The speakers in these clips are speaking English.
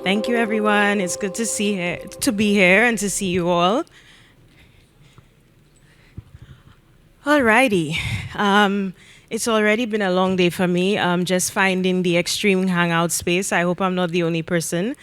Thank you, everyone. It's good to be here and to see you all. Alrighty. It's already been a long day for me. Just finding the extreme hangout space. I hope I'm not the only person.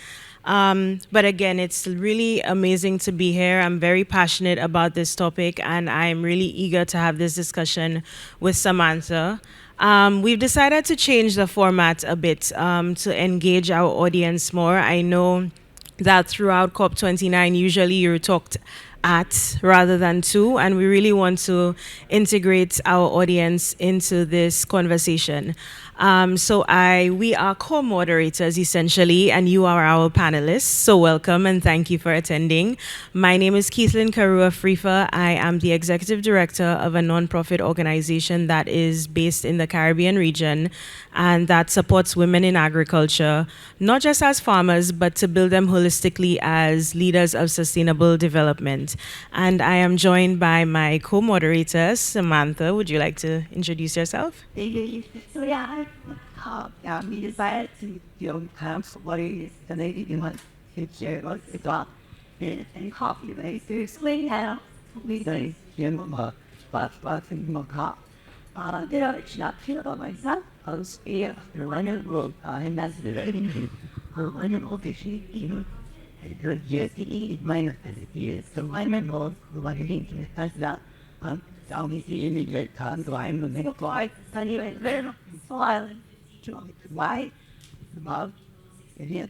But again, it's really amazing to be here. I'm very passionate about this topic, and I'm really eager to have this discussion with Samantha. We've decided to change the format a bit to engage our audience more. I know that throughout COP29, usually you're talked at rather than to, and we really want to integrate our audience into this conversation. We are co-moderators essentially, and you are our panelists. So welcome and thank you for attending. My name is Keithlyn Karua Frifa. I am the executive director of a nonprofit organization that is based in the Caribbean region and that supports women in agriculture, not just as farmers, but to build them holistically as leaders of sustainable development. And I am joined by my co-moderator, Samantha. Would you like to introduce yourself? So yeah, we decided to have somebody that they didn't want to share what they thought and coffee. They to explain how we say but in my cup. They are not feel about myself. I was here, the runner road, and that's the very runner road is even. Yes, he is minor as it is. So runner road, the one thing to that. Down the immigrant time, so I'm the middle fly, and you ain't there, silent, white, above, and yet.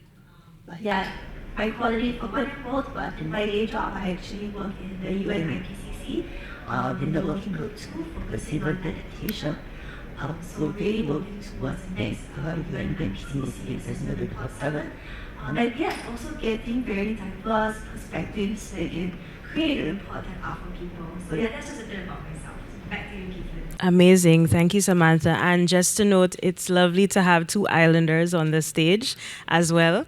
But yeah, I quality for my both, but in my day job, I actually work in the UNIPCC, in the working group school for consumer education. So they will was next UNIPCC is another plus 7. And yes, also getting very diverse perspectives and creative input that offer people. So yeah, that's just a bit about myself. Back to you, Keith. Amazing. Thank you, Samantha. And just to note, it's lovely to have two islanders on the stage as well.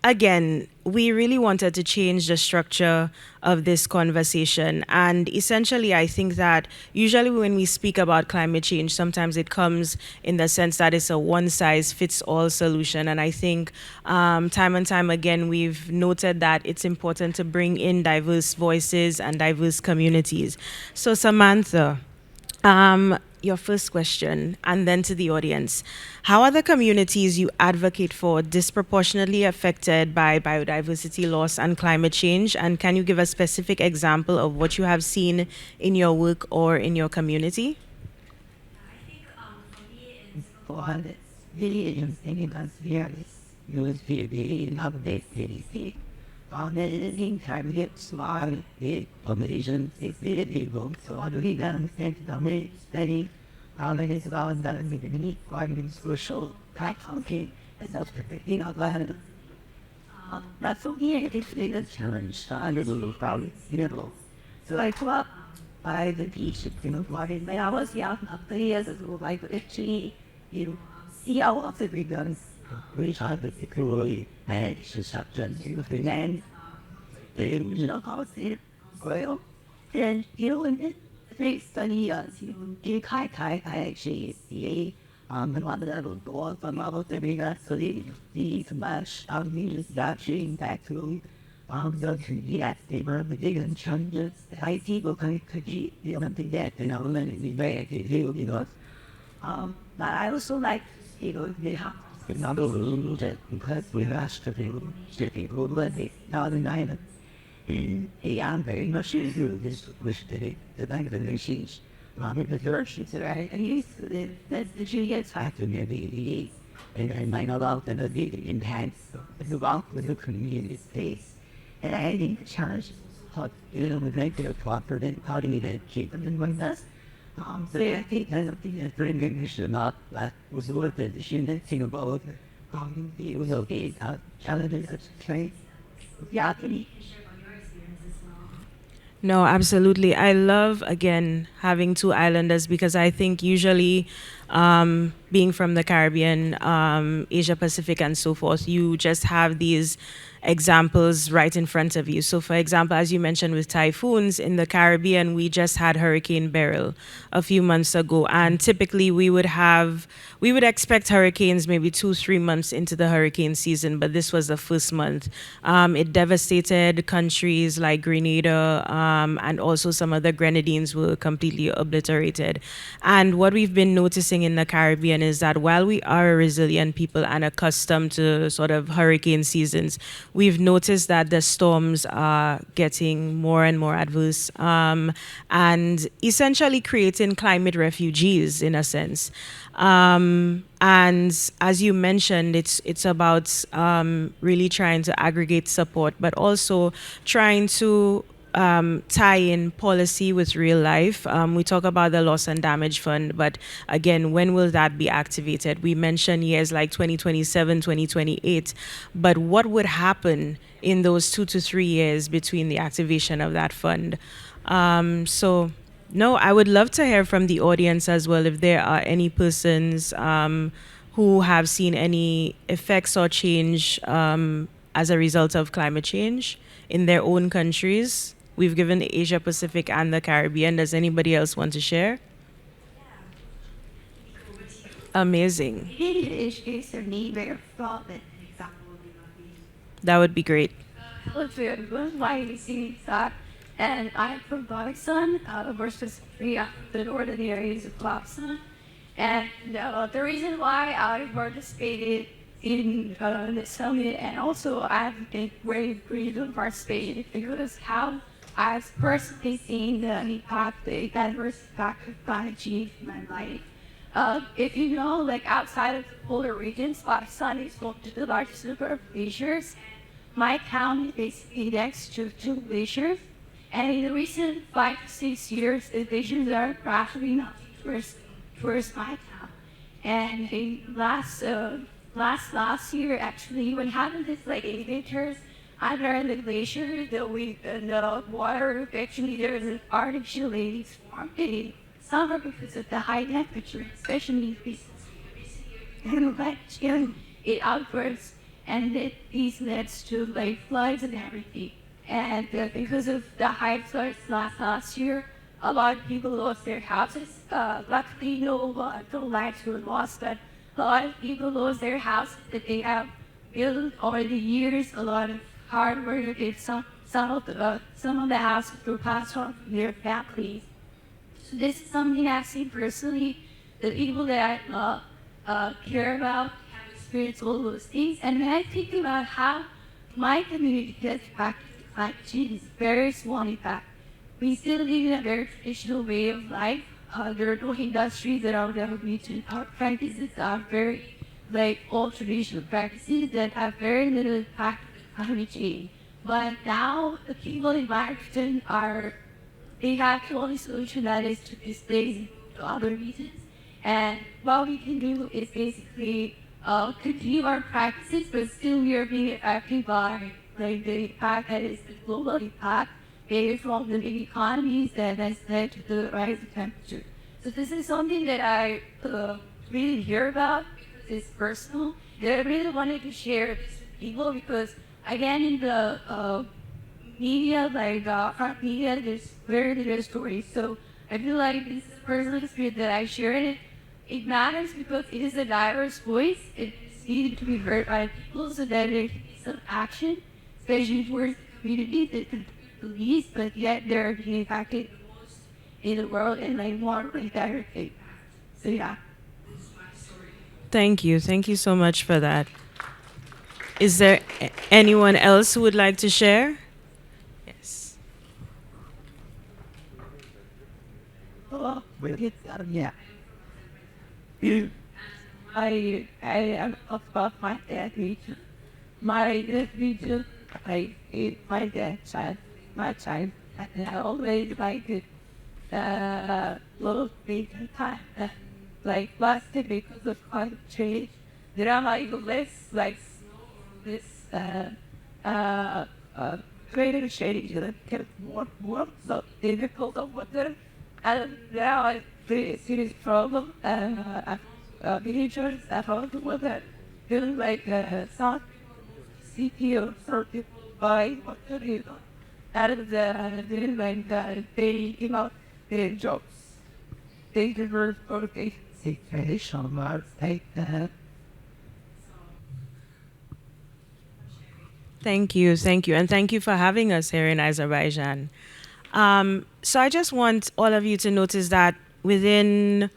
Again, we really wanted to change the structure of this conversation. And essentially, I think that usually when we speak about climate change, sometimes it comes in the sense that it's a one size fits all solution. And I think time and time again, we've noted that it's important to bring in diverse voices and diverse communities. So, Samantha, your first question, and then to the audience. How are the communities you advocate for disproportionately affected by biodiversity loss and climate change? And can you give a specific example of what you have seen in your work or in your community? I think for me, it's for this really interesting because here is USPB and update PDC. On anything time it's small, big population, it's really people. So how do we understand the way study how it is about that we need finding social type function as a protecting of land. But for me, it's a big challenge. I little problem, So I grew up by the beach, when I was young, 3 years ago, I could actually, see how often we done which are particularly managed to substance in the land, the original policy, oil, and in it, they study us, you kai I actually see one level door from our area, so the smash means that change back to the yes, they were the big challenges. I see what could be something that in our land is very active, but I also like, they have another rule that because we asked to do shipping globally, now the island. I am very much into this with the bank of the machines. The church that I used to the Juliet factor near the and might allow them to be enhance the walk with the community space. And I think the challenge is how we make their cooperative, how do we keep them in one us? So I think that's something that's very good issue not that was worth it. The unit thing about it was okay, challenges that's okay. Yeah, No, absolutely. I love, again, having two islanders because I think usually being from the Caribbean, Asia Pacific, and so forth, you just have these examples right in front of you. So, for example, as you mentioned with typhoons in the Caribbean, we just had Hurricane Beryl a few months ago, and typically we would expect hurricanes maybe 2 3 months into the hurricane season, but this was the first month. It devastated countries like Grenada, and also some other Grenadines were completely obliterated. And what we've been noticing in the Caribbean is that while we are a resilient people and accustomed to sort of hurricane seasons, we've noticed that the storms are getting more and more adverse, and essentially creating climate refugees in a sense. And as you mentioned, it's about really trying to aggregate support, but also trying to tie in policy with real life. We talk about the loss and damage fund, but again, when will that be activated? We mentioned years like 2027, 2028, but what would happen in those 2 to 3 years between the activation of that fund? So, no, I would love to hear from the audience as well if there are any persons who have seen any effects or change as a result of climate change in their own countries. We've given the Asia Pacific and the Caribbean. Does anybody else want to share? Amazing. Is a neighbor from it. That would be great. Why we see that, and I'm from Pakistan, more specifically the northern areas of Pakistan. And the reason why I participated in the summit, and also I've been very briefly participated because how I've personally seen the impact, the adverse impact of climate change in my life. If you know, like outside of the polar regions, Pakistan is home to the largest number of glaciers. My town is basically next to two glaciers, and in the recent 5 to 6 years, the glaciers are gradually not towards my town. And in last year, actually, what happened is like in winters, under the glacier, the water actually there's an artificial lakes formed in summer because of the high temperature, especially and like it outbursts, and these leads to like floods and everything. And because of the high floods last year, a lot of people lost their houses. Luckily, no lives were lost, but a lot of people lost their houses that they have built over the years. A lot of hard work. Some of the houses were passed on from their families. So this is something I've seen personally. The people that I care about have experienced all those things. And when I think about how my community gets impacted by climate change, it's very small impact. We still live in a very traditional way of life. There are no industries that are developing. Our practices are very like old traditional practices that have very little impact on climate change. But now the people in Washington they have the only solution that is to displace to other regions. And what we can do is basically continue our practices, but still we are being affected by like the impact that is the global impact based from the big economies that has led to the rise of temperature. So this is something that I really hear about because it's personal. That I really wanted to share this with people because again in the media, like front media, there's very little stories. So I feel like this is a personal experience that I share it. It matters because it is a diverse voice. It is needed to be heard by people so that there can be some action, especially towards the community that can the least, but yet they're being impacted the most in the world and like more like directly. So yeah. Thank you. Thank you so much for that. Is there anyone else who would like to share? Yes. Yeah. I am about my dad region. My dad region, my dad child, my child, and I always liked it. Little bit time, like last year because of climate change, there are like less like this greater change that get more so difficult of water, and now I see a serious problem. miniatures that are with it. Feeling like not CPO circuit by what the reason. That is the like they came out their jobs. They diverse for the traditional marks take that. Thank you, and thank you for having us here in Azerbaijan. So I just want all of you to notice that within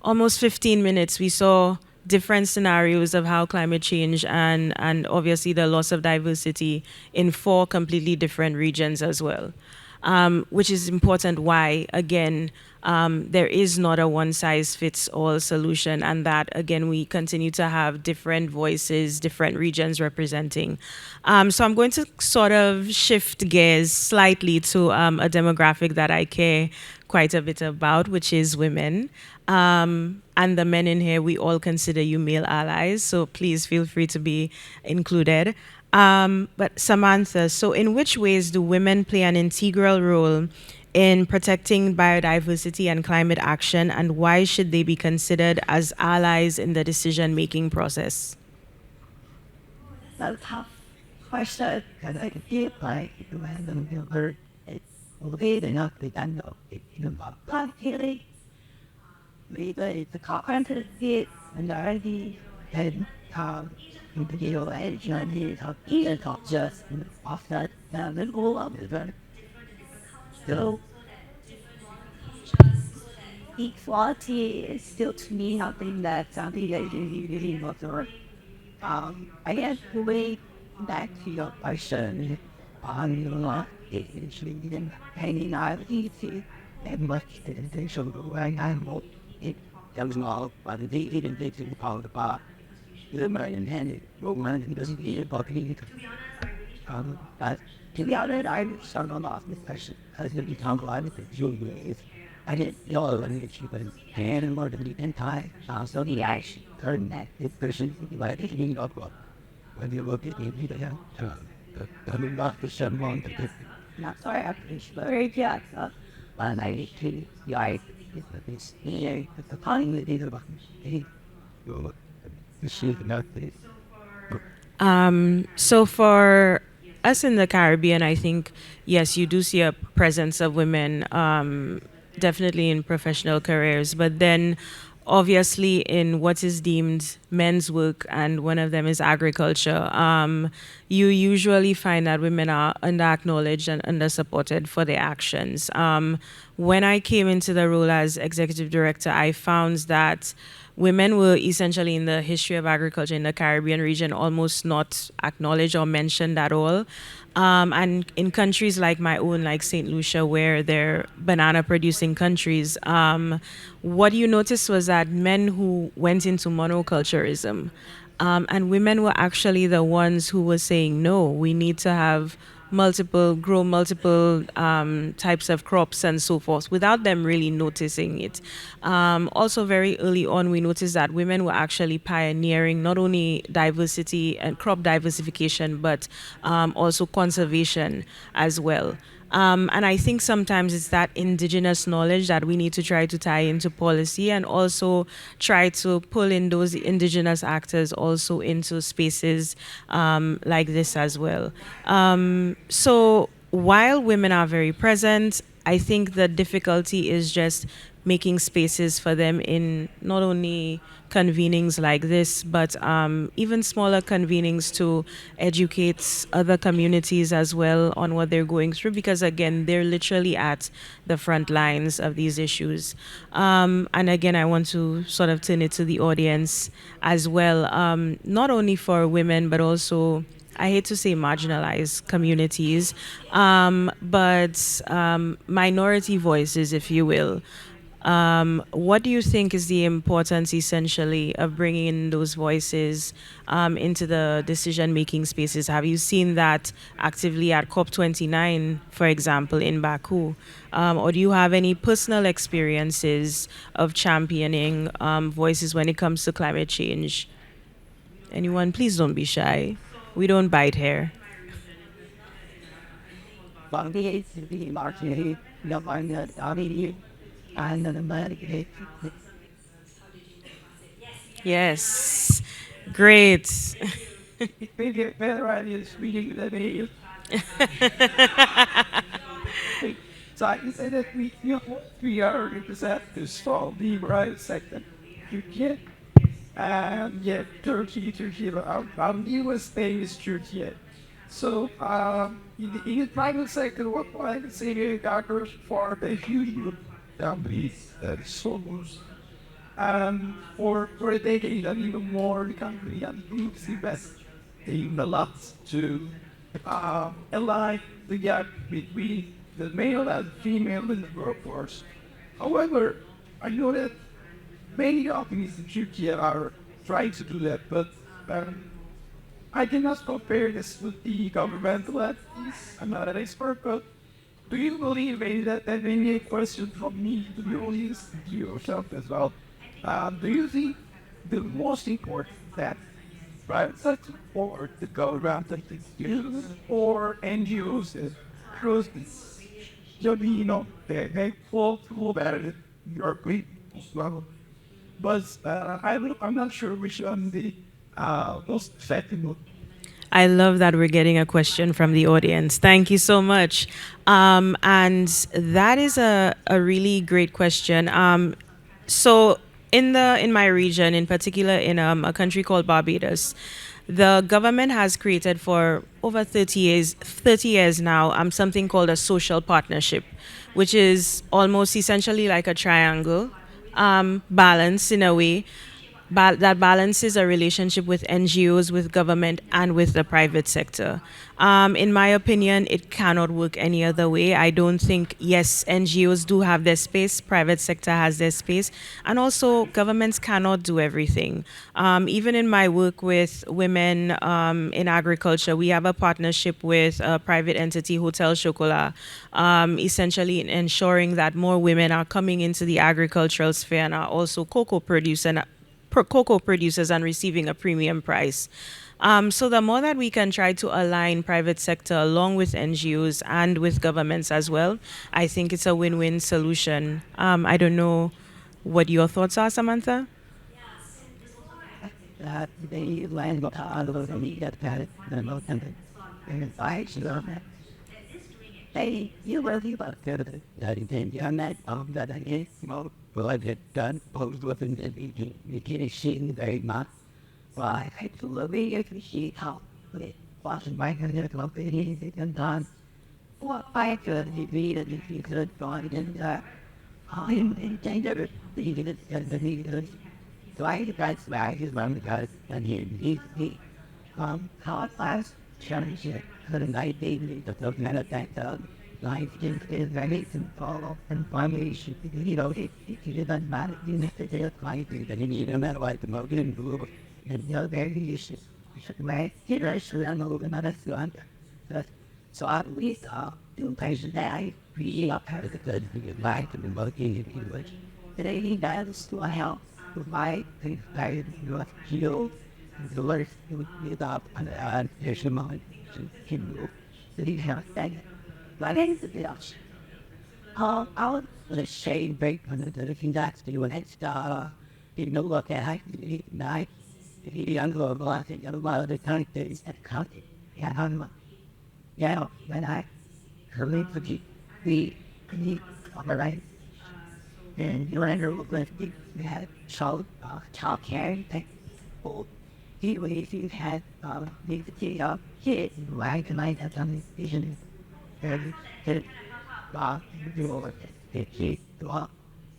almost 15 minutes, we saw different scenarios of how climate change and obviously the loss of diversity in four completely different regions as well, which is important. Why, again, there is not a one size fits all solution, and that, again, we continue to have different voices, different regions representing. So I'm going to sort of shift gears slightly to a demographic that I care quite a bit about, which is women. And the men in here, we all consider you male allies, so please feel free to be included. But Samantha, so in which ways do women play an integral role in protecting biodiversity and climate action, and why should they be considered as allies in the decision making process? That's a tough question because I feel like when the miller it's late enough to end up in a blood feeling. Maybe it's a competency and already and you know and of even not just offset the goal of the so equality is still to me something that something that you really want to I guess the way back to your question on the law is really hanging out easy and much intention way I hope it comes off by the daily intention of the bar. The man handed woman doesn't need a body. But to be honest, I started off this question as it become a lot of things you use. I didn't know when it's even and more than the time. So the action turned that this person like it being up when you look at me there. Coming back to someone to get not sorry after this very yeah. But I need to like it's yeah the time that is about me. You see nothing. So for us in the Caribbean, I think yes, you do see a presence of women, definitely in professional careers, but then obviously in what is deemed men's work, and one of them is agriculture. You usually find that women are under acknowledged and under supported for their actions. When I came into the role as executive director, I found that women were essentially in the history of agriculture in the Caribbean region almost not acknowledged or mentioned at all. And in countries like my own, like St. Lucia, where they're banana producing countries, what you noticed was that men who went into monoculturism, and women were actually the ones who were saying, no, we need to have grow multiple types of crops and so forth without them really noticing it. Also, very early on, we noticed that women were actually pioneering not only diversity and crop diversification, but also conservation as well. And I think sometimes it's that indigenous knowledge that we need to try to tie into policy, and also try to pull in those indigenous actors also into spaces like this as well. So while women are very present, I think the difficulty is just making spaces for them in not only convenings like this, but even smaller convenings to educate other communities as well on what they're going through, because again, they're literally at the front lines of these issues. And again, I want to sort of turn it to the audience as well, not only for women, but also I hate to say marginalized communities, but minority voices, if you will. What do you think is the importance, essentially, of bringing in those voices into the decision making spaces? Have you seen that actively at COP29, for example, in Baku? Or do you have any personal experiences of championing voices when it comes to climate change? Anyone, please don't be shy. We don't bite hair. But it's the market, the market, and the market. Yes. Great. We get better ideas reading than they so I can say that we are represent to solve the right sector. You get yeah, Turkey, our newest thing is Turkey. So, in the private sector, what I can say is doctors for the huge companies, schools, for a decade and even more, the country and groups invest in a lot to align the gap between the male and female in the workforce. However, I know that many companies in Turkey are trying to do that, but um, I cannot compare this with the governmental entities. I'm not an expert, but do you believe maybe that may be a question from me to the audience, to yourself as well? Do you think the most important that private sector or the governmental institutions or NGOs that cross this should be, they full better your great level? But I'm not sure which one the most effective one. I love that we're getting a question from the audience. Thank you so much. And that is a really great question. So in my region, in particular in a country called Barbados, the government has created for over 30 years now something called a social partnership, which is almost essentially like a triangle, balance in a way, that balances a relationship with NGOs, with government, and with the private sector. In my opinion, it cannot work any other way. I don't think, yes, NGOs do have their space, private sector has their space, and also governments cannot do everything. Even in my work with women in agriculture, we have a partnership with a private entity, Hotel Chocolat, essentially in ensuring that more women are coming into the agricultural sphere and are also cocoa producers and receiving a premium price. So the more that we can try to align private sector along with NGOs and with governments as well, I think it's a win-win solution. I don't know what your thoughts are, Samantha. They land on the media that the most and I should hey, you really about that intention that that I guess most blood had done post within the getting very much. Why I absolutely appreciate how it was my head of it and done. What I could be that if you could find and I'm intended to be the needed. So I got back his mom got and he hard last challenge it. So the night baby the dog man attacked the life is very simple and finally it doesn't matter you know the life is that you need no matter what the motion and blue and the other very issue. Right? Here I should know another one. So at least two patients that I really up had a good life and working in English. Today that is to help provide things like your skills and to learn without an testimony to Hindu. So he has that. But it's a bit I would say break on the thing that's doing it. You know, look at I night. He unload a lot of the countries and county. Yeah, yeah, when I heard the right and you wonder what he had child care and people. He had the kid right and I had some vision and his you he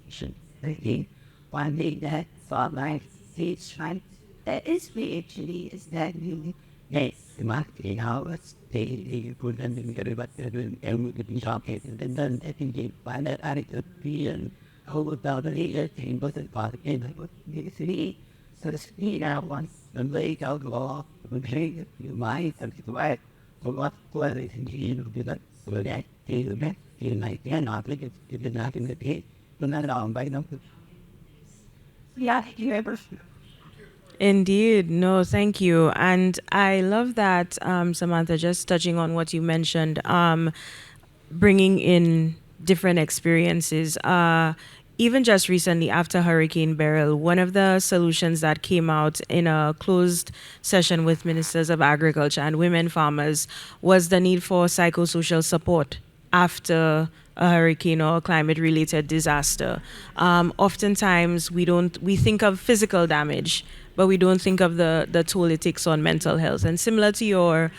should he one day that for my he's trying that is me actually is that you hey mà thì họ thì quân nhân thì cái bắt em cái tình trạng cái nên thì cái bản thân ai được thì hầu tao đó thì có thể có cái này có cái gì so the speed out one and they go go and hey you might and it's right but what they can do to that so that thì thì này cái nào cái nào cái này nó làm vậy nó yeah you ever Indeed. No, thank you. And I love that, Samantha, just touching on what you mentioned, bringing in different experiences. even just recently after Hurricane Beryl, one of the solutions that came out in a closed session with ministers of agriculture and women farmers was the need for psychosocial support after a hurricane or a climate related disaster. Oftentimes we think of physical damage, but we don't think of the toll it takes on mental health. And similar to your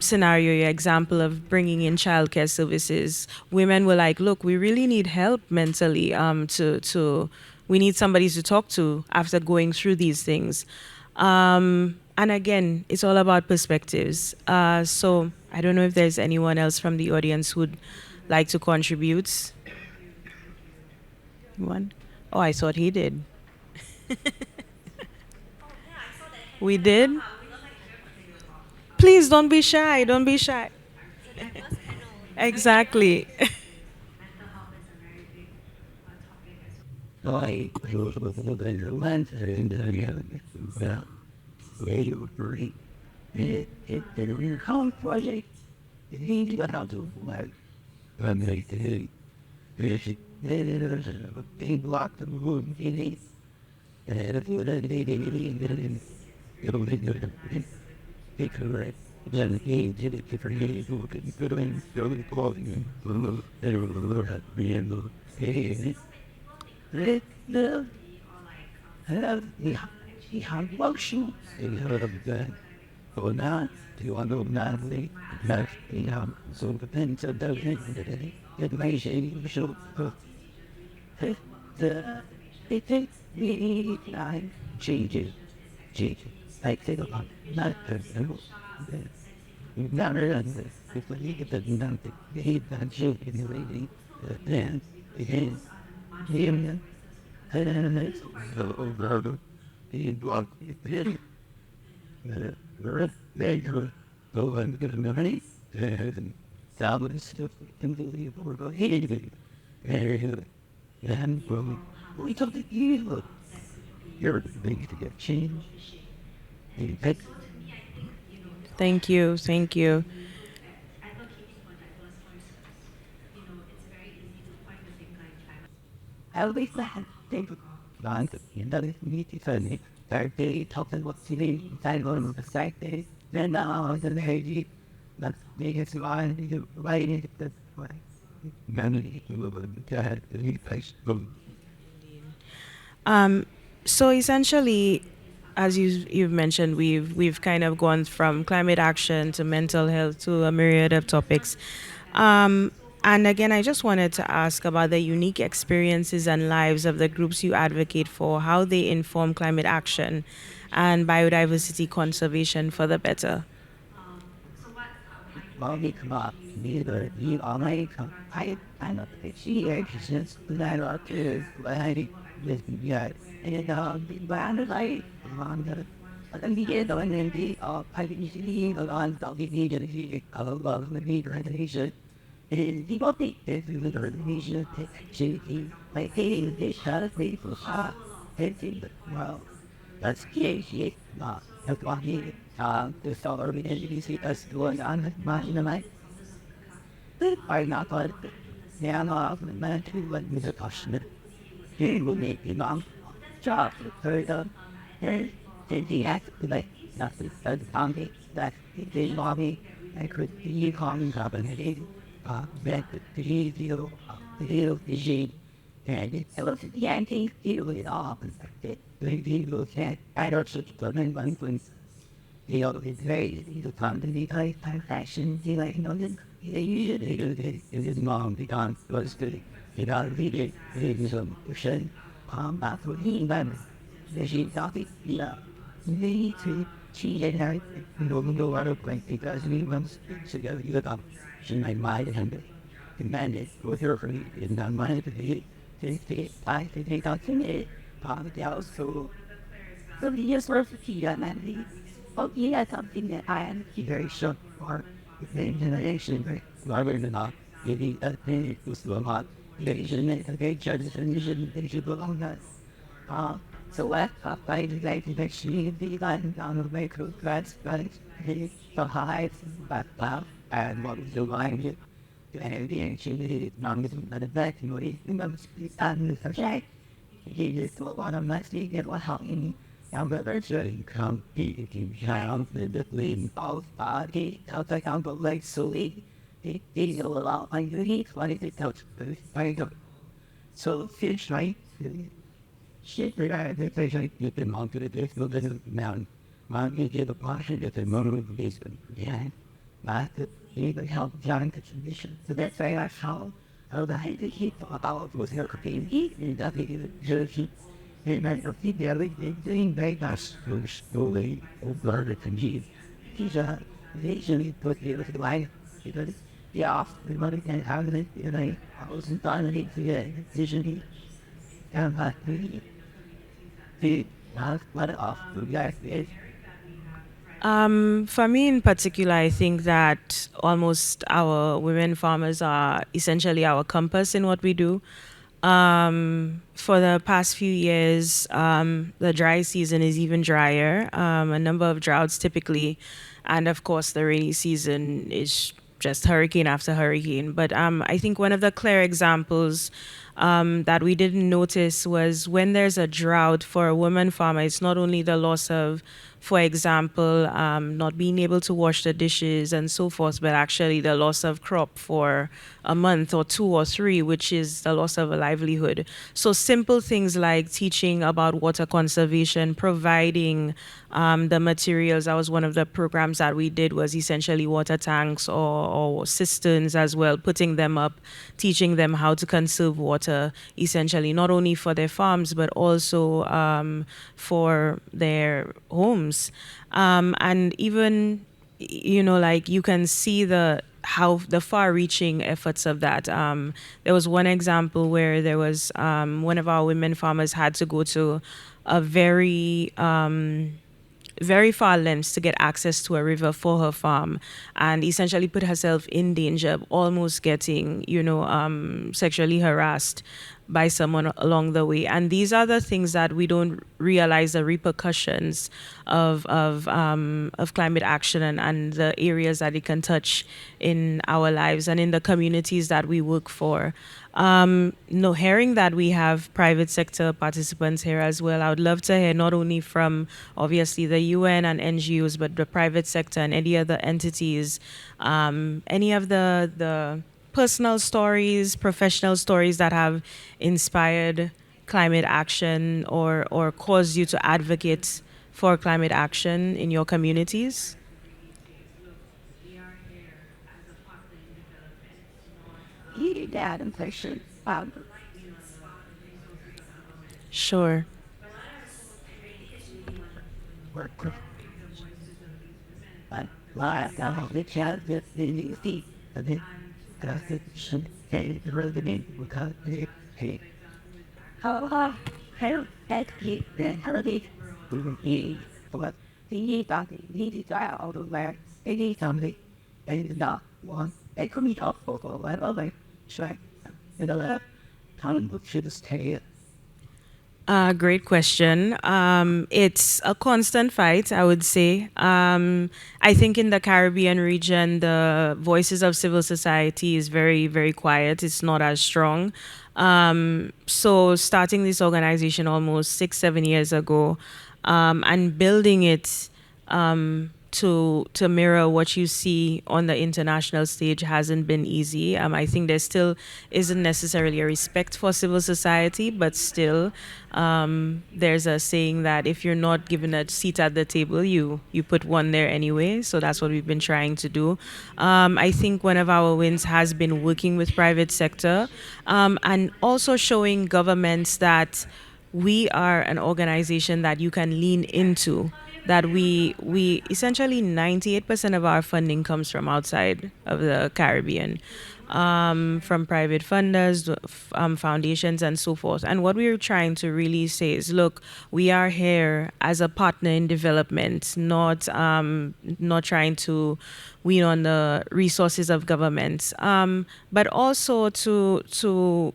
scenario, your example of bringing in childcare services, women were like, look, we really need help mentally we need somebody to talk to after going through these things. And again, it's all about perspectives. So I don't know if there's anyone else from the audience who'd like to contribute. One? Oh, I thought he did. We did? Please don't be shy. Don't be shy. Exactly. I was the lens and the radio free. The real count project. He got out of like, I mean, there's a big block of wood in it. And if you let it in, it'll be good. It's correct. Then he did it for you who could put in the clothing and they were being the the he had lotion. He heard of that. Or not, to automatically that so the things that does it makes it so the it takes the time changes. I think about not personal. Not really. If we get the nothing, he that shoot in the lady, then again, him, and it's over. He blocked it. There you go. Go and get a money. And thousands stuff completely affordable. Very good. And we took the evil. You're big to get change. You take Thank you. Thank you. at least that they gone to the end of the meeting funny. Third day talking what she did inside on the side day. Then the lady that's biggest line you right into the way. Many little cat and he face So essentially, as you've mentioned, we've kind of gone from climate action to mental health to a myriad of topics. And again, I just wanted to ask about the unique experiences and lives of the groups you advocate for, how they inform climate action and biodiversity conservation for the better. Bobby come up, neither you all right. I know that she exists, but I don't care. I with me yet. And the band like on the media on the I think you on the media the media radiation. And the body is the radiation to like hey this shot of people well that's crazy. That's why he the solar energy see us going on my I not like yeah no man too like me the passionate he will make you long job heard of and he has to like nothing said on me that he did lobby I could be calling company back to the deal and it was the anti deal it all the people said I don't such the men when he always very he's a company type fashion he like they usually do this his mom because was good he got really some percent that's what he meant she thought it they to she had her no other place because we months ago you got she made my and commanded with her for me in not mind to take out to me the house so he just works with you and oh, yeah, something that I am very sure for the generation, but rather than not, maybe a thing it was a lot. They should make a great judges and you shouldn't think you belong us. So last up, I would like to actually be gotten down the micro grads, but the highs, but and what was the line here? and the ancient non the back to it, the sun is a shake. He is to one of my sleep at what happening. Now, but there's a compete in child the lean of body, how the count of legs so late. He's a lot like the heat, what is it? So, fish, right? Shit, the fish, like, you can mount to the disk, go to the mountain. Mountain, get a portion, get a motor with the basement. Yeah. But even help John to condition. So that's why I saw how the high heat about was her cooking heat and that is jersey. And I think the other thing they got slowly over the community. He's a usually put the other line because the off the money and how it and I wasn't done it to get decision and the let off the guys For me in particular, I think that almost our women farmers are essentially our compass in what we do. For the past few years, the dry season is even drier. A number of droughts typically, and of course, the rainy season is just hurricane after hurricane. But I think one of the clear examples that we didn't notice was when there's a drought for a woman farmer, it's not only the loss of, for example, not being able to wash the dishes and so forth, but actually the loss of crop for a month or two or three, which is the loss of a livelihood. So simple things like teaching about water conservation, providing the materials. That was one of the programs that we did, was essentially water tanks or cisterns as well, putting them up, teaching them how to conserve water, essentially not only for their farms but also for their homes. And even, like, you can see the how the far-reaching efforts of that. There was one example where there was one of our women farmers had to go to a very far lengths to get access to a river for her farm, and essentially put herself in danger of almost getting, sexually harassed by someone along the way. And these are the things that we don't realize, the repercussions of climate action, and the areas that it can touch in our lives and in the communities that we work for. No, hearing that we have private sector participants here as well, I would love to hear not only from obviously the UN and NGOs, but the private sector and any other entities, any of the personal stories, professional stories that have inspired climate action or caused you to advocate for climate action in your communities. he dad and person. Sure. Work but live down the chat with the feet and then that's it should say the resident because hey how how that he then how did he but he thought he did that all the way he did something and not one they could be helpful for that other so you know that time should stay Great question. It's a constant fight, I would say. I think in the Caribbean region, the voices of civil society is very, very quiet. It's not as strong. So starting this organization almost 6, 7 years ago, and building it to mirror what you see on the international stage hasn't been easy. I think there still isn't necessarily a respect for civil society, but still, there's a saying that if you're not given a seat at the table, you put one there anyway. So that's what we've been trying to do. I think one of our wins has been working with private sector, and also showing governments that we are an organization that you can lean into, that we essentially 98% of our funding comes from outside of the Caribbean, from private funders, foundations, and so forth. And what we're trying to really say is, look, we are here as a partner in development, not trying to wean on the resources of governments, but also to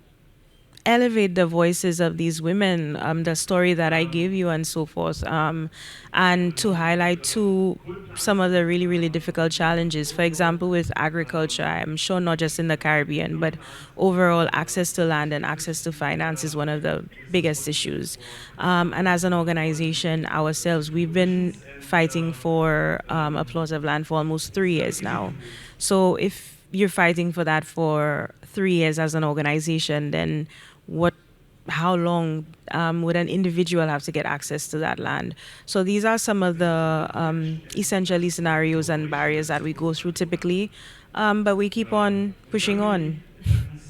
elevate the voices of these women, the story that I gave you, and so forth, and to highlight to some of the really, really difficult challenges. For example, with agriculture, I'm sure not just in the Caribbean, but overall, access to land and access to finance is one of the biggest issues. And as an organization ourselves, we've been fighting for a plot of land for almost 3 years now. So if you're fighting for that for 3 years as an organization, then what how long would an individual have to get access to that land? So these are some of the essentially scenarios and barriers that we go through typically, but we keep on pushing on,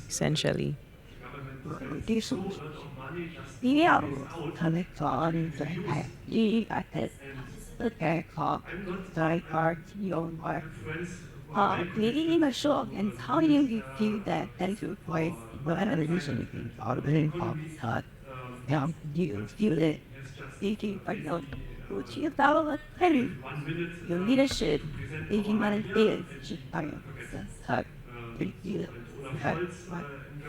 essentially. Diesel yeah, kind of on the happy at the aircraft, the art, your work. Reading a show and how do you feel that that's your voice? Well, I don't usually think out of it, you feel it, thinking, but no, would you follow a penny? Your leadership, thinking about it is, just you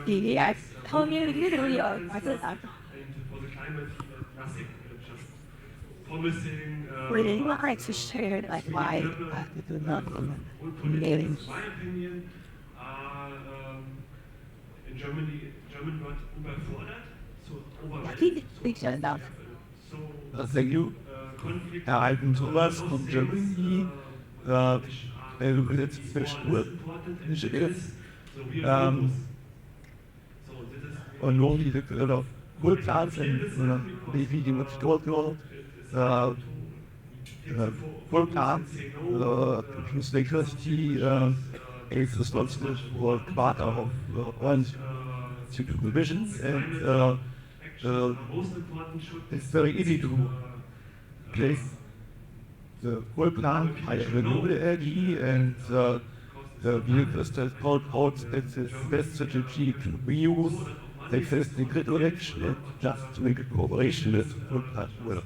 feel the act, how you literally are, I said, really like to share like why I do not really I think it's enough. Thank you. I'm Thomas from Germany. It's Festival Initiative. Und nur diese Wohlpflanzen, wie die mit Storno, Wohlpflanz, plus electricity, is responsible for part of one's supervision, and it's very easy to place the whole plant by renewable energy, and the vehicles that called out that the best strategy to reuse the existing grid connection and just to make a cooperation with the whole plant will.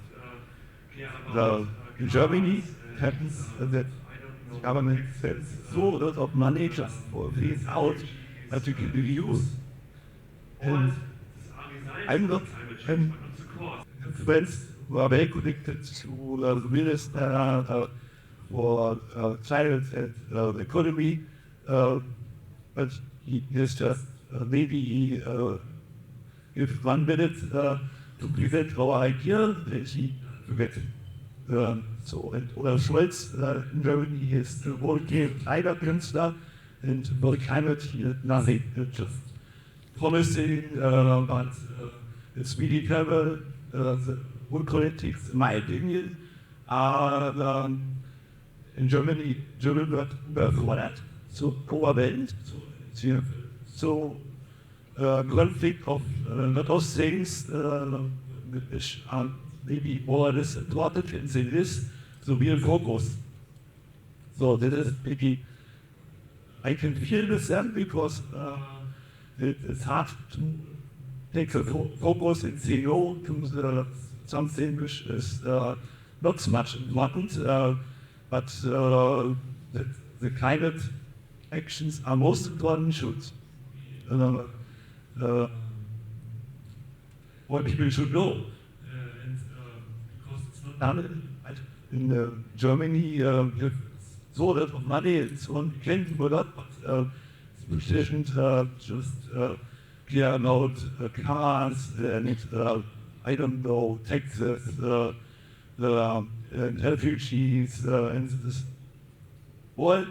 In Germany, it happens that the government sends so lot of money just for these out that you can reuse. And I'm not friends who are very connected to the minister for climate and the economy, but he is just maybe give 1 minute to present our idea that he forget. So, and Olaf Scholz in Germany is the world game Kleiderkünstler, and for the climate he did nothing, just promising, but it's really clever. The whole politics, in my opinion, are in Germany, German wird überfordert, so overwhelmed, so conflict of a lot of things which are maybe more or less important in this, so real focus. So that is maybe, I can feel this then because it's hard to take the focus and say no to something which is not so much important, but the climate actions are most important should what people should know. And because it's not done in Germany, so lot of money, it's one can do a lot, but it's sufficient just clear out cars and I don't know, taxes, the refugees, and this all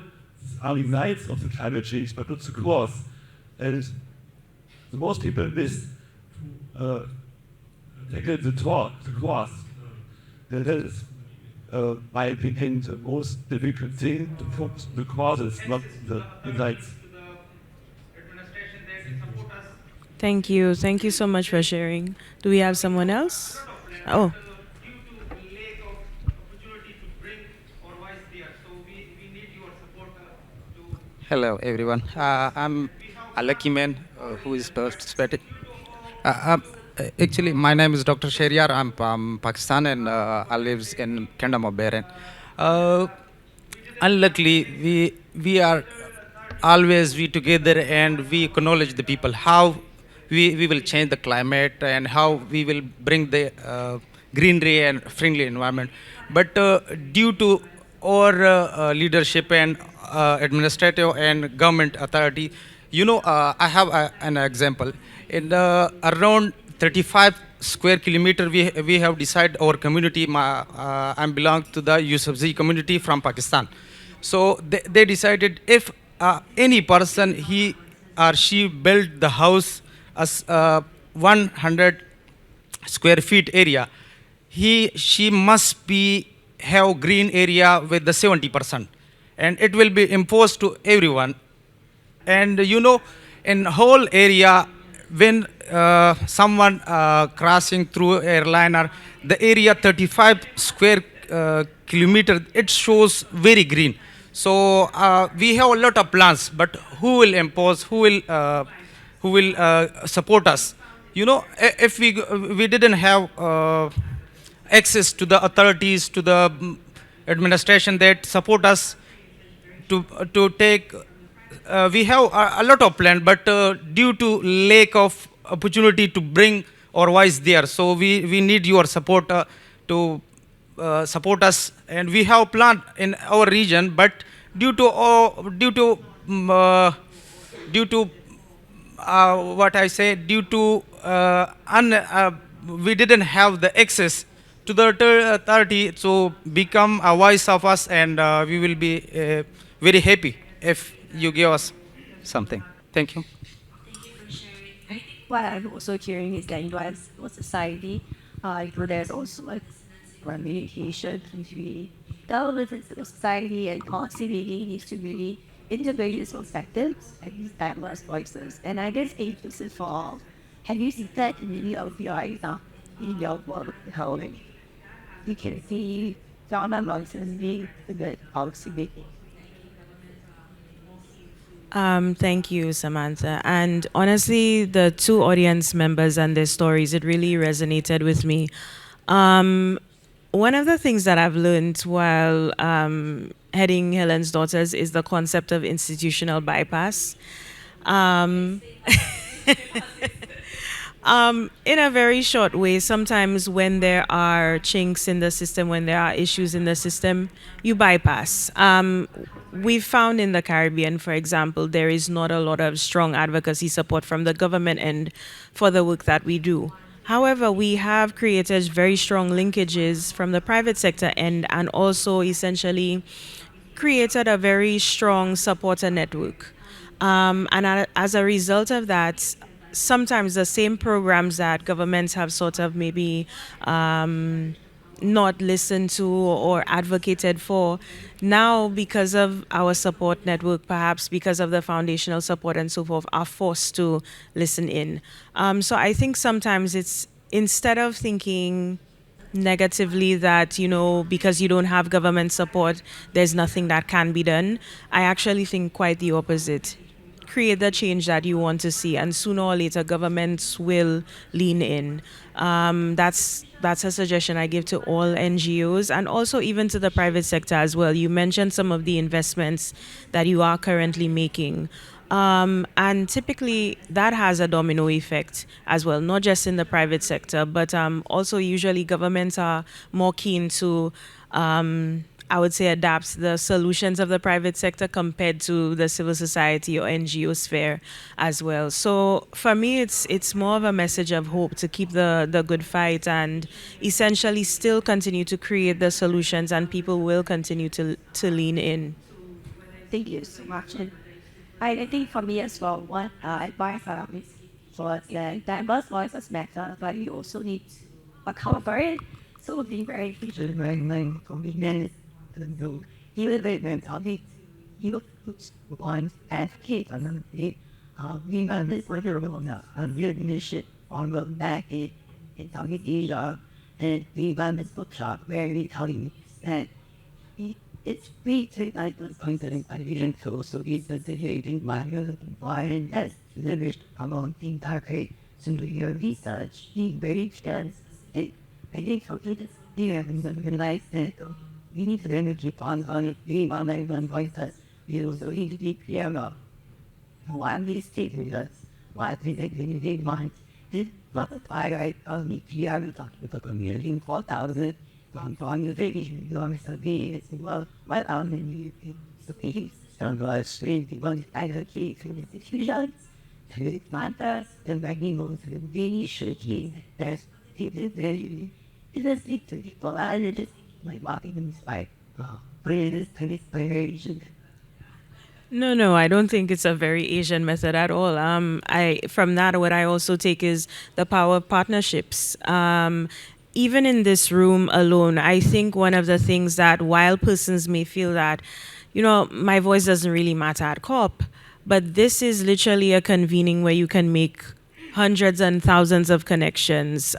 are the nights of the climate change, but not the cause. And the most people miss tackle the cause. That is, my opinion, the most difficult thing to focus on the causes, not the nights. Thank you. Thank you so much for sharing. Do we have someone else? Oh, Hello, everyone. I'm a lucky man who is participating. Actually, my name is Dr. Sheriar. I'm from Pakistan and I live in Kingdom of Bahrain. Uh, Unluckily, we are always we together and we acknowledge the people. How we will change the climate and how we will bring the greenery and friendly environment. But due to our leadership and administrative and government authority, I have an example. In around 35 square kilometer, we have decided our community. I belong to the Yusufzai community from Pakistan. So they decided if any person he or she built the house as 100 square feet area, she must be have green area with the 70%, and it will be imposed to everyone. And in whole area, when someone crossing through airliner, the area 35 square kilometer, it shows very green. So we have a lot of plans, but who will impose, who will support us? If we didn't have access to the authorities, to the administration that support us to take. We have a lot of plan, but due to lack of opportunity to bring our voice there, so we need your support to support us. And we have plan in our region, but due to due to what I say, due to we didn't have the access to the authority to become a voice of us, and we will be very happy if you give us something. Thank you. What I'm also hearing is that what society, there's also like communication between government and society and policy making needs to really integrate these perspectives and these diverse voices. And I guess this for all. Have you seen that in any of your in your work? How you can see government voices being the good policy making. Thank you, Samantha. And honestly, the two audience members and their stories, it really resonated with me. Um, One of the things that I've learned while heading Helen's Daughters is the concept of institutional bypass. Um, in a very short way, sometimes when there are chinks in the system, when there are issues in the system, you bypass. We've found in the Caribbean, for example, there is not a lot of strong advocacy support from the government end for the work that we do. However, we have created very strong linkages from the private sector end and also essentially created a very strong supporter network. As a result of that, sometimes the same programs that governments have sort of maybe not listened to or advocated for, now because of our support network, perhaps because of the foundational support and so forth, are forced to listen in. So I think sometimes it's instead of thinking negatively that because you don't have government support there's nothing that can be done, I actually think quite the opposite. Create the change that you want to see, and sooner or later governments will lean in. That's a suggestion I give to all NGOs and also even to the private sector as well. You mentioned some of the investments that you are currently making. And typically that has a domino effect as well, not just in the private sector, but also usually governments are more keen to, I would say, adapt the solutions of the private sector compared to the civil society or NGO sphere as well. So for me, it's more of a message of hope to keep the good fight and essentially still continue to create the solutions, and people will continue to lean in. Thank you so much. And I think for me as well, what advice is for that diverse voices matter, but you also need to account for it. So be very patient, very committed to do. Even though they tell me, you want advocate and then we got this further on real leadership on the back in talking Asia, and we got this bookshop where we tell you that it's we take like the point that I didn't so it's the hating my why yes lyrics among the entire simply your research the very extent it I think so it is here in the life that we need the energy on the on one voice that you so easily clear up one these statements Why think they mind? This not the fireside of me here with the community 4,000 on the vacation belongs to be it's well right on in the peace and the street belongs to the key to the decision. It's not that the making of the very shaky that's it is it to people I just like walking in the spike. Praise to this praise. No, no, I don't think it's a very Asian method at all. I from that what I also take is the power of partnerships. Even in this room alone, I think one of the things that while persons may feel that, my voice doesn't really matter at COP, but this is literally a convening where you can make hundreds and thousands of connections,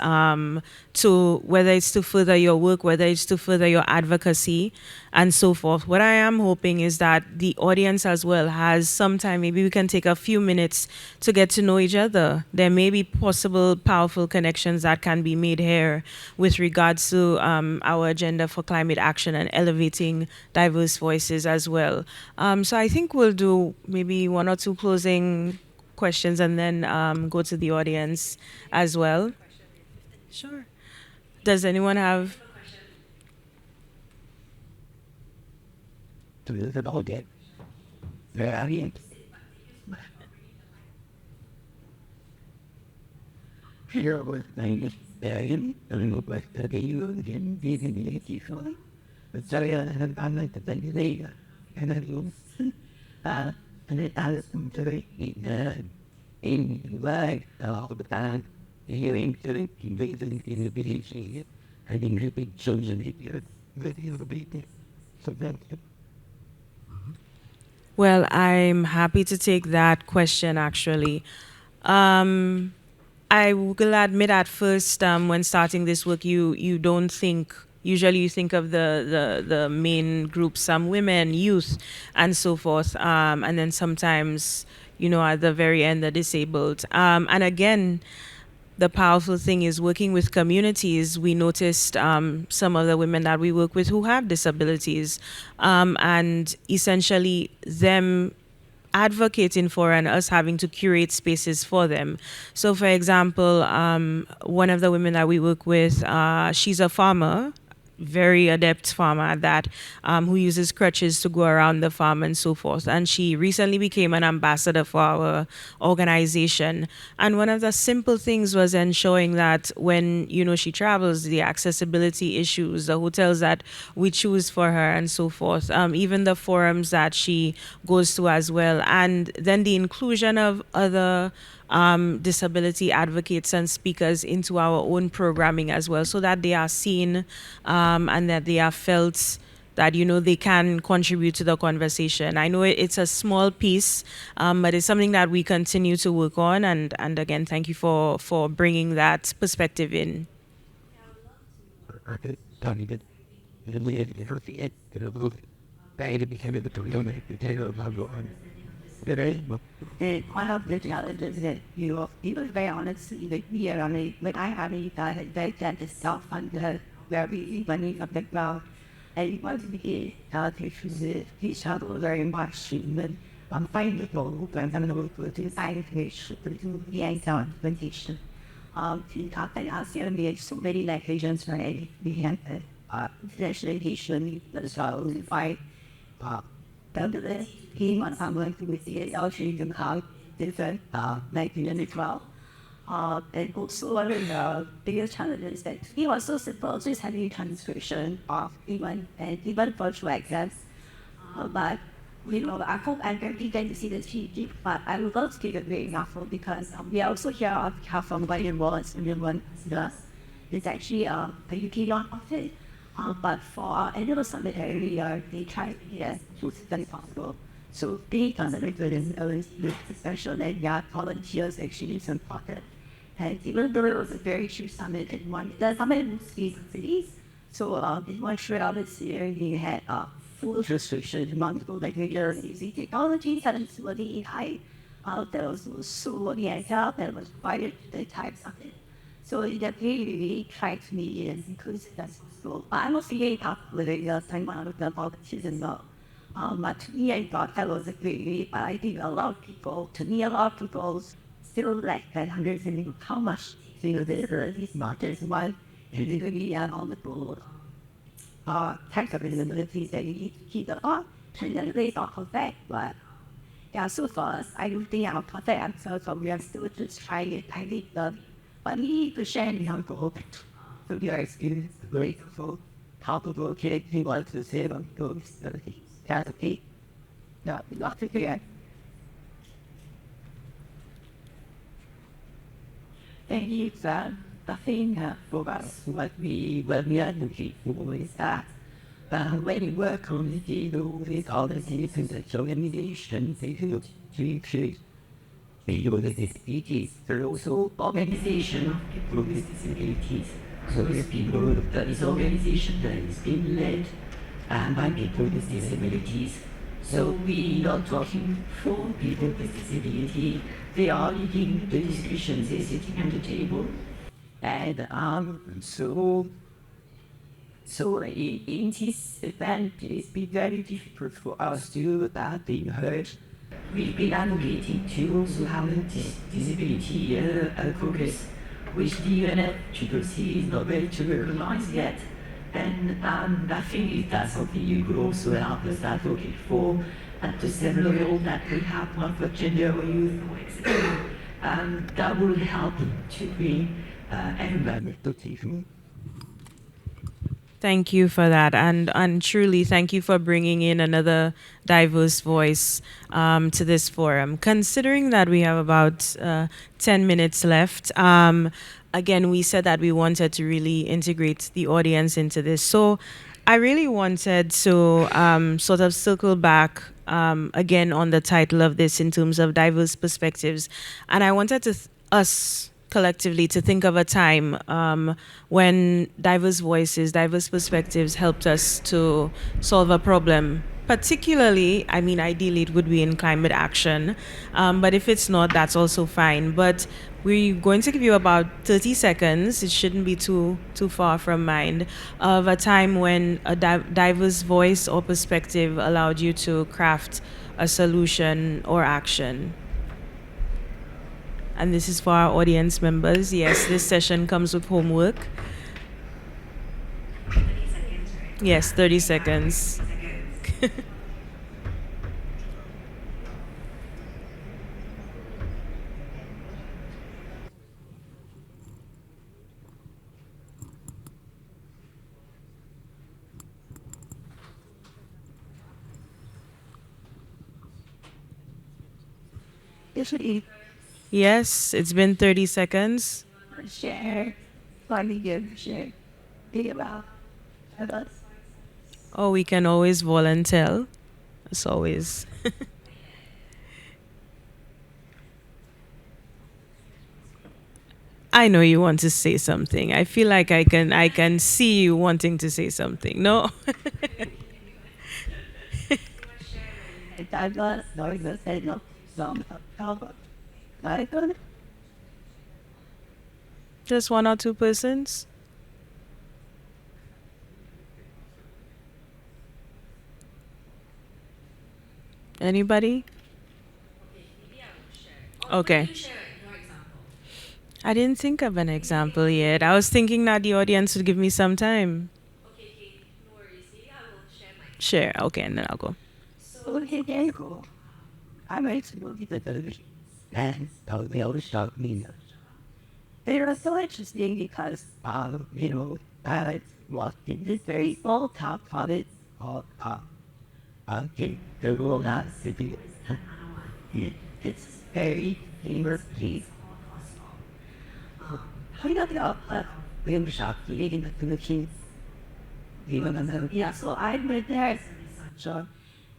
to whether it's to further your work, whether it's to further your advocacy, and so forth. What I am hoping is that the audience as well has some time. Maybe we can take a few minutes to get to know each other. There may be possible powerful connections that can be made here with regards to our agenda for climate action and elevating diverse voices as well. So I think we'll do maybe one or two closing questions and then go to the audience as well. Sure. Does anyone have? To the about that. Very here was name is Bergen, and look like the you again, being the Kiffle. But sorry, I had done like the thing later. And I was, and it has some to the in like all the time, hearing to the invading in the village, and in the big chosen idiot, very big. So that's Well, I'm happy to take that question actually. Um, I will admit at first, when starting this work, you don't think. Usually, you think of the main groups, some women, youth, and so forth, and then sometimes, at the very end, the disabled. And again, the powerful thing is working with communities. We noticed some of the women that we work with who have disabilities, and essentially them advocating for and us having to curate spaces for them. So, for example, one of the women that we work with, she's a farmer, very adept farmer at that, who uses crutches to go around the farm and so forth. And she recently became an ambassador for our organization. And one of the simple things was ensuring that when, she travels, the accessibility issues, the hotels that we choose for her and so forth, even the forums that she goes to as well. And then the inclusion of other disability advocates and speakers into our own programming as well, so that they are seen, and that they are felt that they can contribute to the conversation. I know it's a small piece, but it's something that we continue to work on. And again, thank you for bringing that perspective in. Tony did. And we had never see it. It was bad became the Toyota, the tail of my on. And one of the challenges that you was very honest, like here on it, like I have a that that is self funded, very money of the crowd. And it was the he struggled very much. But I'm finding the goal, and I'm going to go to the science, to the implementation. To talk that out there, we have so many like agents, right? We have legislation, the so fight. Douglas came on someone who was the Elshing how different 1912. And also one of the biggest challenges that he was so simple, just having transcription of even virtual exams. But I hope I'm very glad to see this PhD, but I would love to give a great example because we are also here on behalf of White Wallace and everyone. It's actually a UK nonprofit. But for our annual summit every year, they try to be as inclusive as possible. So they consider good and special that volunteers actually is important. And even though it was a very huge summit, the summit was 3 cities. So in Montreal this year, we had full restriction multiple regular using technology, and it's really high. There was so many help and was quite the types of it. So it really tried to me and inclusive as possible. But I'm also very tough with it, time out of the politics and all. But to me, I thought that was a great way, but I think a lot of people, still like that understanding how much these matters while really on the board. Types of abilities that you need to keep up, and then they off of that, but yeah, so far, I don't think I'm perfect, so we are still just trying it. I think but we need to share the alcohol. So we are experienced grateful, palpable, okay, we want to say on those things. That's okay. No, not to forget. And it's nothing for us what we are looking for is that when you work on the deal with all the things that organization they do to disabilities. There are also organization with disabilities. So there's people that is organization that is being led by people with disabilities. So we are talking for people with disability. They are leading the discussions, they're sitting at the table. And so in this event, it's been very difficult for us to being heard. We've been advocating to also have a disability focus, which the UNFCCC is not very to recognize yet. And I think if that's something you could also help us advocate for at the same level that we have one for gender or youth or etc. That will help to bring everybody to TV. Thank you for that, and truly thank you for bringing in another diverse voice to this forum. Considering that we have about 10 minutes left, again, we said that we wanted to really integrate the audience into this. So I really wanted to sort of circle back again on the title of this in terms of diverse perspectives, and I wanted us collectively to think of a time when diverse voices, diverse perspectives helped us to solve a problem. Particularly, I mean, ideally it would be in climate action, but if it's not, that's also fine. But we're going to give you about 30 seconds. It shouldn't be too far from mind of a time when a diverse voice or perspective allowed you to craft a solution or action. And this is for our audience members. Yes, this session comes with homework. Yes, 30 seconds. Yes, it's been 30 seconds. Share, finally give share, be about us. Or we can always volunteer, as always. I know you want to say something. I feel like I can see you wanting to say something. No? I'm not knowing the same of some I don't Just one or two persons? Anybody? Okay. I didn't think of an example yet. I was thinking that the audience would give me some time. Share. Okay, and then I'll go. so okay, cool. I'm actually the television and told me all the stuff me. They are so interesting because I was in this very small town cottage called okay, the world not city. It's very famous place. I got the film shop in the Philippines. Yeah, so I went there. So,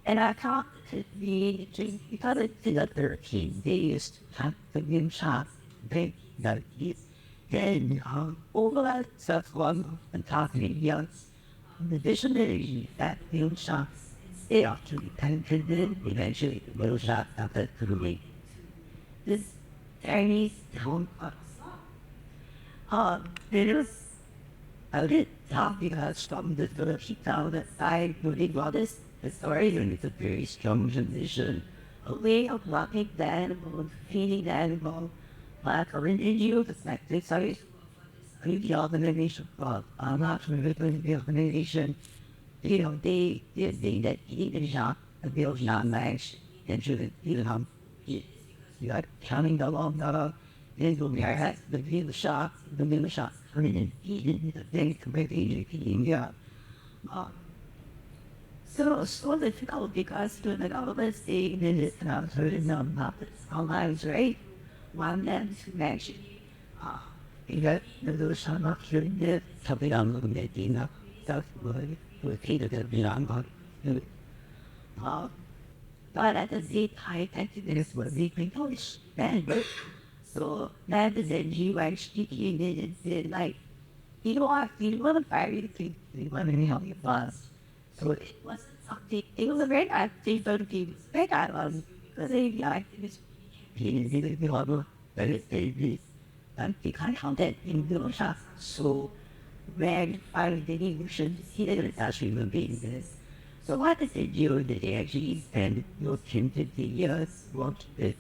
and I thought to be because it's in the 13, they used to have the film shop. They got it. Then all that stuff one and talking young. In addition to that film shop, they actually entered it eventually the little shop after the this Chinese town. There's I did talk because from the Philippine town that I really got this story and it's a very strong tradition. A way of loving the animal, feeding the animal, black or indigenous perspective. So the organization, I'm not familiar with the organization. They think that eating shop, the bill not match, and should you got counting along then go there, the middle shop, I mean, eating the thing to make eating, yeah. Uh, so it's so difficult because to the government state in it, certain puppets, our lives, right? One them to actually, you got the son of shooting something I'm looking at, stuff with Peter that be on, uh, but at the same time, this was the English language. So that is then you actually did and said like, I feel what a very thing, we want to help you us. So it wasn't something, it was a very active sort of thing, very because they like this, he did it all, but it's very, and they can't count that in the shop. So when finally the English, he didn't actually be this. So what is it you that they actually spend your 10 to 50 years what is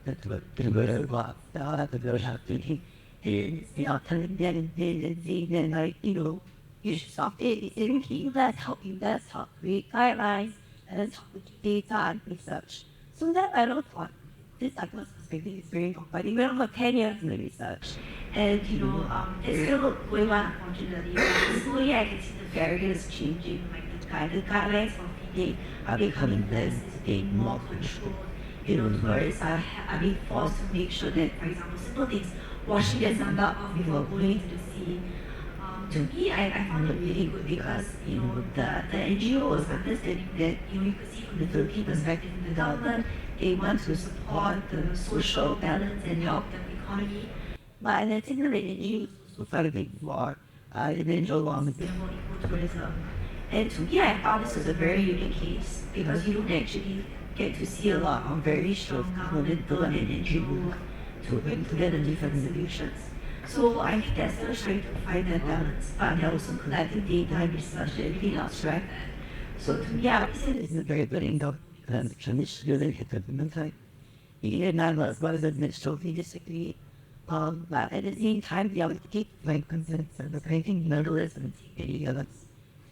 that's what the word about the word have to be telling them and like, you should stop it and keep that helping that talk read guidelines and talk with data and research. So that I don't thought this type of perspective is very important. But even for 10 years in the research. And it's still going on unfortunately. Slowly I can see the barriers changing, like the guidelines for feeding are becoming less, being more controlled. Whereas I being forced to make sure that, for example, simple things, washing gets done up before going to the sea. To me, I found it really good because, the NGOs understanding that, you could see from the Philippine perspective from the government, they want to support the social balance and help the economy. But I think the NGOs also try to make more, and then go along with more tourism. And to me, I found this was a very unique case because you don't actually get to see a lot of very strong government and NGO to bring together different solutions. So I think that's the strength to find that balance, and also collecting data and research and everything else, right? So to me, I would say this is a very good indoor traditional development. Even now, as well as administratively disagree. But at the same time, the other keep like content and the painting novelist and the other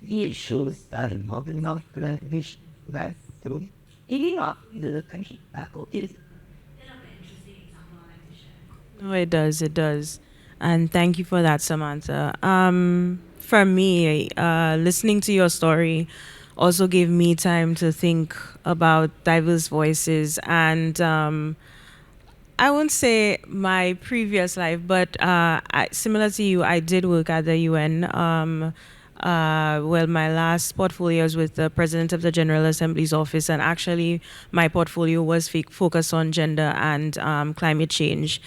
really shows that involved in our presentation that to eating up the country faculties. No, it does. It does. And thank you for that, Samantha. For me, listening to your story also gave me time to think about diverse voices and I won't say my previous life, but similar to you, I did work at the UN. Well, my last portfolio was with the President of the General Assembly's office, and actually, my portfolio was focused on gender and climate change.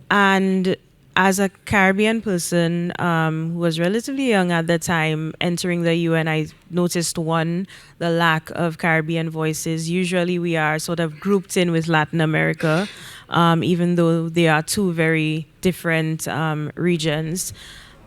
And as a Caribbean person who was relatively young at the time, entering the UN, I noticed one, the lack of Caribbean voices. Usually we are sort of grouped in with Latin America, even though they are two very different regions.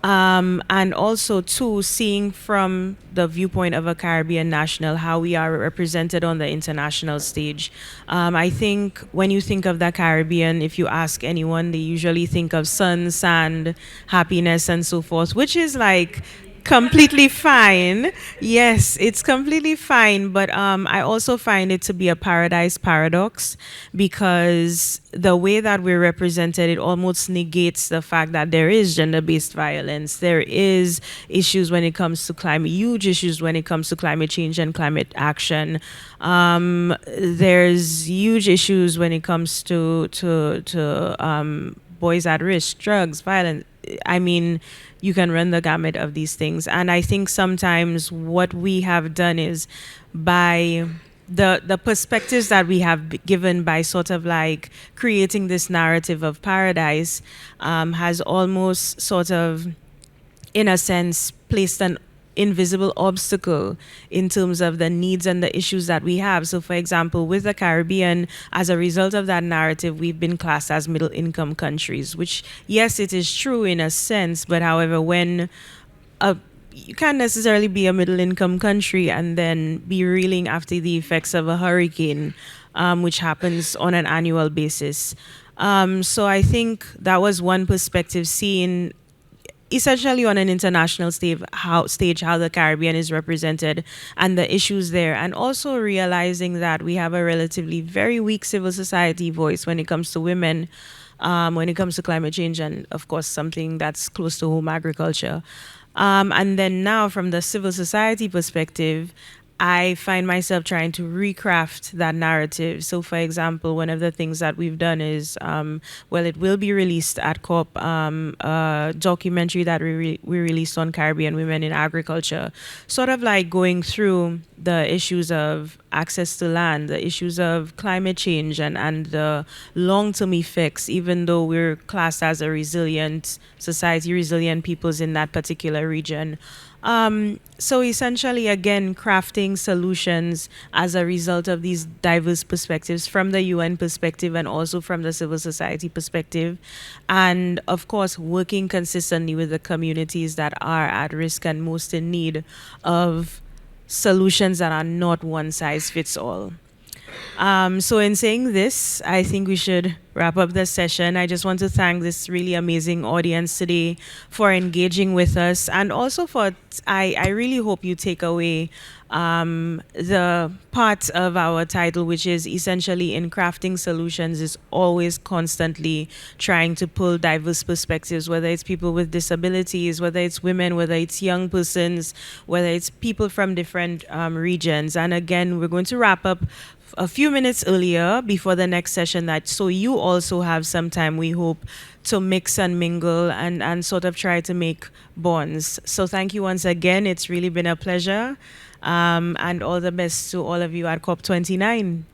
And also, too, seeing from the viewpoint of a Caribbean national how we are represented on the international stage. I think when you think of the Caribbean, if you ask anyone, they usually think of sun, sand, happiness, and so forth, which is like completely fine. Yes, it's completely fine. But I also find it to be a paradise paradox because the way that we're represented, it almost negates the fact that there is gender-based violence. There is issues when it comes to climate, huge issues when it comes to climate change and climate action. There's huge issues when it comes to boys at risk, drugs, violence. I mean, you can run the gamut of these things. And I think sometimes what we have done is by the perspectives that we have given by sort of like creating this narrative of paradise has almost sort of, in a sense, placed an invisible obstacle in terms of the needs and the issues that we have. So, for example, with the Caribbean, as a result of that narrative, we've been classed as middle income countries, which, yes, it is true in a sense, but however, when you can't necessarily be a middle income country and then be reeling after the effects of a hurricane. which happens on an annual basis. So I think that was one perspective, seeing essentially on an international stage how the Caribbean is represented and the issues there, and also realizing that we have a relatively very weak civil society voice when it comes to women, when it comes to climate change, and of course something that's close to home, agriculture. And then now, from the civil society perspective, I find myself trying to recraft that narrative. So, for example, one of the things that we've done is, well, it will be released at COP, a documentary that we released on Caribbean women in agriculture, sort of like going through the issues of access to land, the issues of climate change, and the long term effects, even though we're classed as a resilient society, resilient peoples in that particular region. So essentially, again, crafting solutions as a result of these diverse perspectives from the UN perspective and also from the civil society perspective. And of course, working consistently with the communities that are at risk and most in need of solutions that are not one size fits all. So, in saying this, I think we should wrap up the session. I just want to thank this really amazing audience today for engaging with us, and also for, I really hope you take away the part of our title, which is essentially in crafting solutions, is always constantly trying to pull diverse perspectives, whether it's people with disabilities, whether it's women, whether it's young persons, whether it's people from different regions. And again, we're going to wrap up a few minutes earlier before the next session, that so you also have some time, we hope, to mix and mingle and sort of try to make bonds. So thank you once again. It's really been a pleasure. And all the best to all of you at COP29.